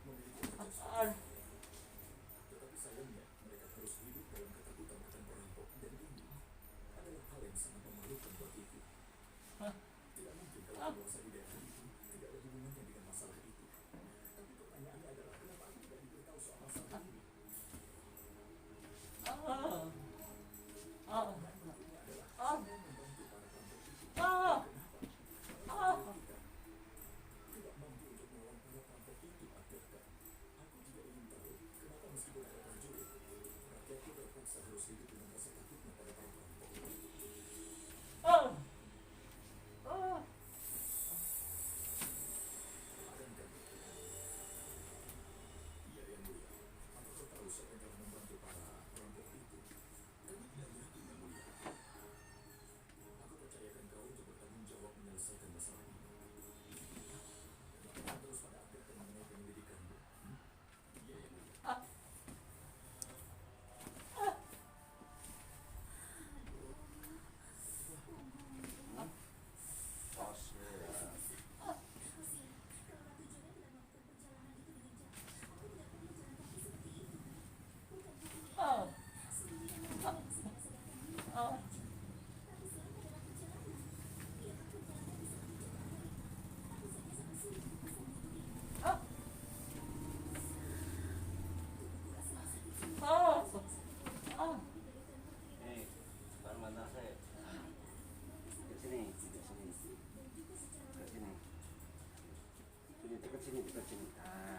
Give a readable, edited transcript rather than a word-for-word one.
Ah, Tetapi sayangnya, mereka harus hidup dalam ketakutan akan perampok, dan ini adalah hal yang sangat memalukan bagiku. Tidak mungkin kalau ah, penguasa di daerah itu tidak ada hubungannya dengan masalah itu. Tapi pertanyaannya adalah, kenapa aku tidak diberitahu soal masalah ini? ah, ah, Pertanyaan berikutnya adalah, ah, siapa yang membantu para perampok itu? Dan ah, kenapa mereka menjual ah, kita? Tidak mampu untuk melawan para perampok itu, Agatha. Aku juga ingin tahu, kenapa meskipun ada prajurit, rakyatku terpaksa harus hidup dengan rasa takutnya pada para perampok. ah, ah. Akankah iya, Yang Mulia? Apa kau tahu siapa yang telah membantu para perampok itu? Kami tidak yakin, Yang Mulia. Aku percayakan kau untuk bertanggung jawab menyelesaikan masalah ini. Dan lakukan terus pada Agatha mengenai penyelidikanmu. Iya, Yang Mulia. Eh, taruh bantal saya. Dekat sini, dekat sini. Dekat sini. Sini, dekat sini, dekat sini. Ah.